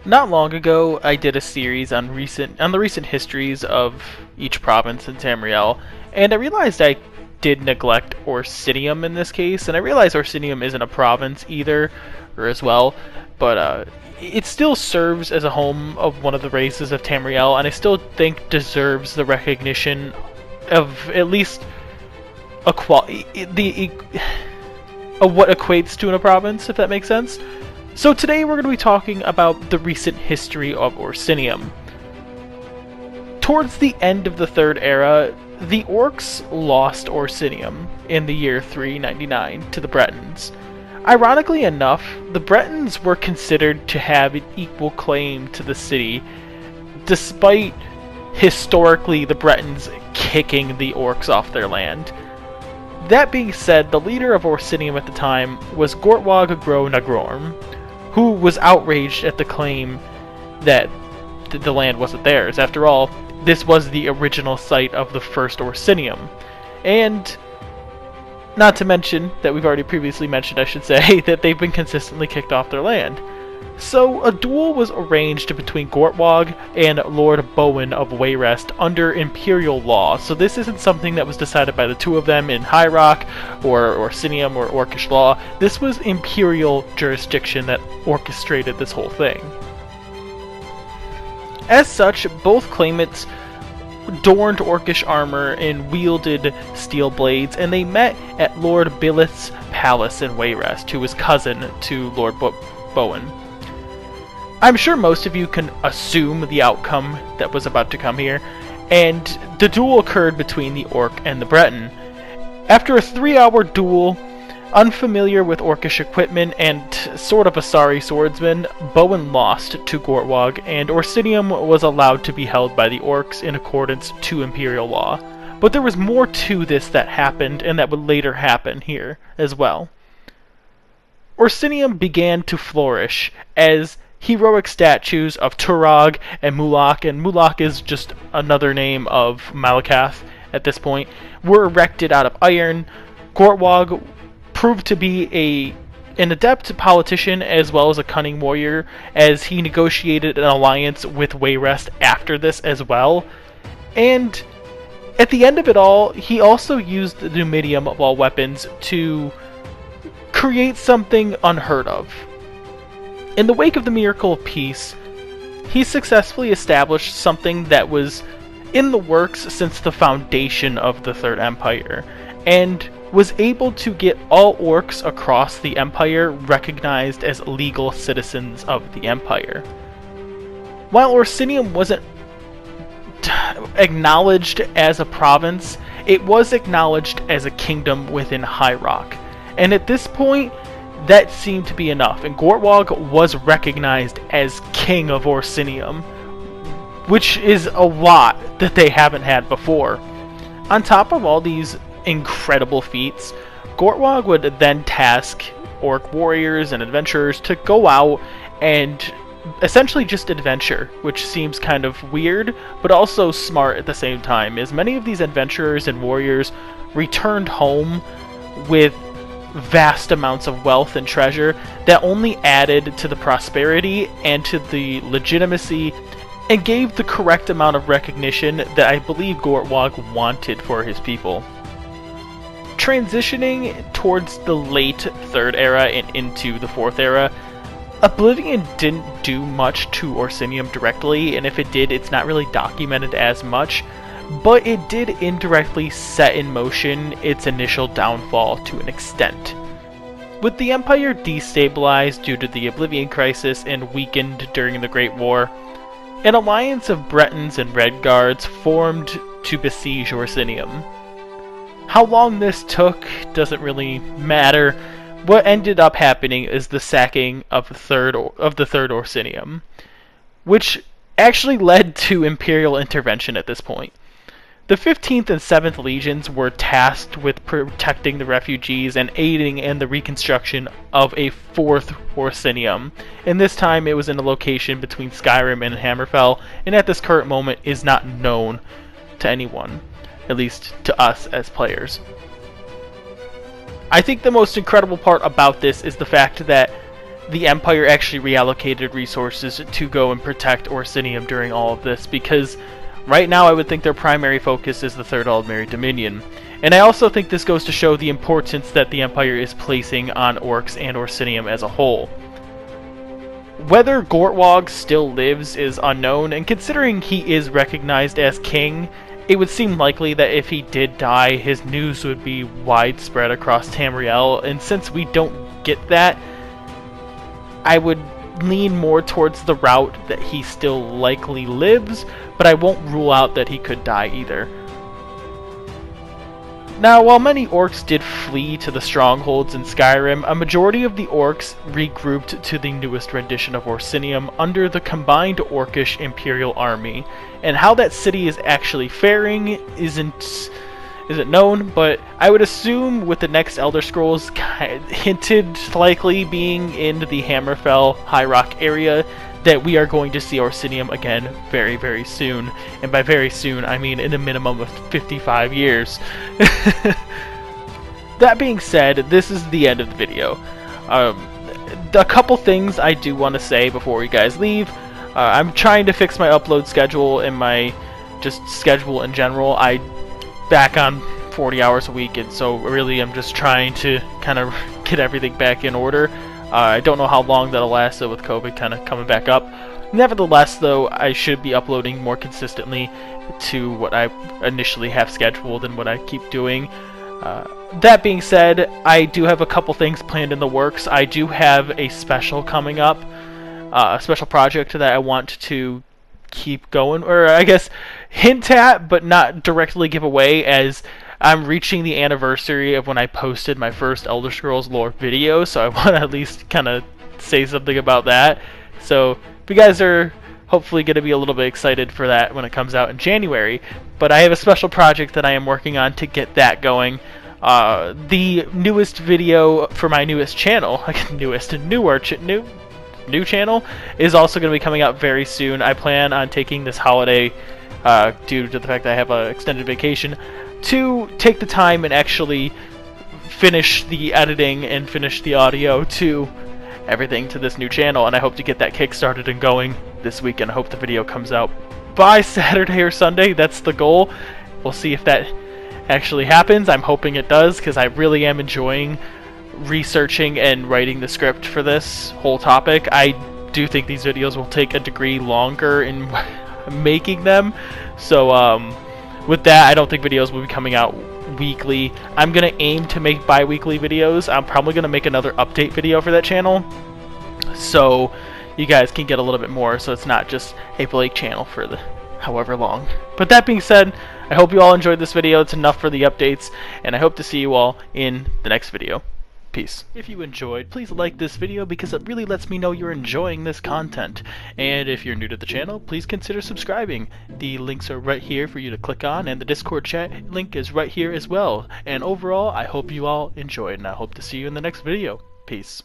Not long ago, I did a series on the recent histories of each province in Tamriel, and I realized I did neglect Orsinium in this case, and I realize Orsinium isn't a province either, or as well, but it still serves as a home of one of the races of Tamriel, and I still think deserves the recognition of at least of what equates to in a province, if that makes sense. So today we're going to be talking about the recent history of Orsinium. Towards the end of the Third Era, the Orcs lost Orsinium in the year 399 to the Bretons. Ironically enough, the Bretons were considered to have an equal claim to the city, despite historically the Bretons kicking the Orcs off their land. That being said, the leader of Orsinium at the time was Gortwag Gro Nagrorm, who was outraged at the claim that the land wasn't theirs. After all, this was the original site of the first Orsinium. And not to mention, that we've already previously mentioned, I should say, that they've been consistently kicked off their land. So a duel was arranged between Gortwag and Lord Bowen of Wayrest under Imperial law. So this isn't something that was decided by the two of them in High Rock or Orsinium or Orcish law. This was Imperial jurisdiction that orchestrated this whole thing. As such, both claimants adorned Orcish armor and wielded steel blades, and they met at Lord Billith's palace in Wayrest, who was cousin to Lord Bowen. I'm sure most of you can assume the outcome that was about to come here, and the duel occurred between the Orc and the Breton. After a 3-hour duel, unfamiliar with Orcish equipment and sort of a sorry swordsman, Bowen lost to Gortwag, and Orsinium was allowed to be held by the Orcs in accordance to Imperial law. But there was more to this that happened, and that would later happen here as well. Orsinium began to flourish as heroic statues of Turog and Mulak is just another name of Malakath at this point, were erected out of iron. Gortwag proved to be an adept politician as well as a cunning warrior, as he negotiated an alliance with Wayrest after this as well. And at the end of it all, he also used the Numidium of all weapons to create something unheard of. In the wake of the Miracle of Peace, he successfully established something that was in the works since the foundation of the Third Empire, and was able to get all Orcs across the Empire recognized as legal citizens of the Empire. While Orsinium wasn't acknowledged as a province, it was acknowledged as a kingdom within High Rock, and at this point, that seemed to be enough, and Gortwag was recognized as King of Orsinium, which is a lot that they haven't had before. On top of all these incredible feats, Gortwag would then task Orc warriors and adventurers to go out and essentially just adventure, which seems kind of weird, but also smart at the same time, as many of these adventurers and warriors returned home with vast amounts of wealth and treasure that only added to the prosperity and to the legitimacy and gave the correct amount of recognition that I believe Gortwag wanted for his people. Transitioning towards the late Third Era and into the Fourth Era, Oblivion didn't do much to Orsinium directly, and if it did, it's not really documented as much, but it did indirectly set in motion its initial downfall to an extent. With the Empire destabilized due to the Oblivion Crisis and weakened during the Great War, an alliance of Bretons and Redguards formed to besiege Orsinium. How long this took doesn't really matter. What ended up happening is the sacking of the third Orsinium, which actually led to Imperial intervention at this point. The 15th and 7th Legions were tasked with protecting the refugees and aiding in the reconstruction of a 4th Orsinium, and this time it was in a location between Skyrim and Hammerfell, and at this current moment is not known to anyone, at least to us as players. I think the most incredible part about this is the fact that the Empire actually reallocated resources to go and protect Orsinium during all of this, because right now I would think their primary focus is the Third Aldmeri Dominion. And I also think this goes to show the importance that the Empire is placing on orcs and Orsinium as a whole. Whether Gortwog still lives is unknown, and considering he is recognized as king, it would seem likely that if he did die, his news would be widespread across Tamriel, and since we don't get that, I would lean more towards the route that he still likely lives, but I won't rule out that he could die either. Now, while many orcs did flee to the strongholds in Skyrim, a majority of the orcs regrouped to the newest rendition of Orsinium under the combined Orcish Imperial Army. And how that city is actually faring isn't known, but I would assume with the next Elder Scrolls hinted likely being in the Hammerfell High Rock area, that we are going to see Orsinium again very, very soon. And by very soon, I mean in a minimum of 55 years. That being said, this is the end of the video. A couple things I do want to say before you guys leave. I'm trying to fix my upload schedule and my just schedule in general. I back on 40 hours a week, and so really I'm just trying to kind of get everything back in order. I don't know how long that'll last, though, with COVID kind of coming back up. Nevertheless, though, I should be uploading more consistently to what I initially have scheduled and what I keep doing. That being said, I do have a couple things planned in the works. I do have a special coming up, a special project that I want to keep going, or I guess hint at, but not directly give away, as I'm reaching the anniversary of when I posted my first Elder Scrolls lore video, so I want to at least kind of say something about that. So if you guys are hopefully going to be a little bit excited for that when it comes out in January, but I have a special project that I am working on to get that going. The newest video for my newest channel, new channel, is also going to be coming out very soon. I plan on taking this holiday, due to the fact that I have an extended vacation, to take the time and actually finish the editing and finish the audio to everything to this new channel, and I hope to get that kick-started and going this weekend. I hope the video comes out by Saturday or Sunday. That's the goal. We'll see if that actually happens. I'm hoping it does, because I really am enjoying researching and writing the script for this whole topic. I do think these videos will take a degree longer in making them, so with that, I don't think videos will be coming out weekly. I'm going to aim to make bi-weekly videos. I'm probably going to make another update video for that channel, so you guys can get a little bit more, so it's not just a Blake channel for the however long. But that being said, I hope you all enjoyed this video. It's enough for the updates, and I hope to see you all in the next video. Peace. If you enjoyed, please like this video because it really lets me know you're enjoying this content. And if you're new to the channel, please consider subscribing. The links are right here for you to click on, and the Discord chat link is right here as well. And overall, I hope you all enjoyed, and I hope to see you in the next video. Peace.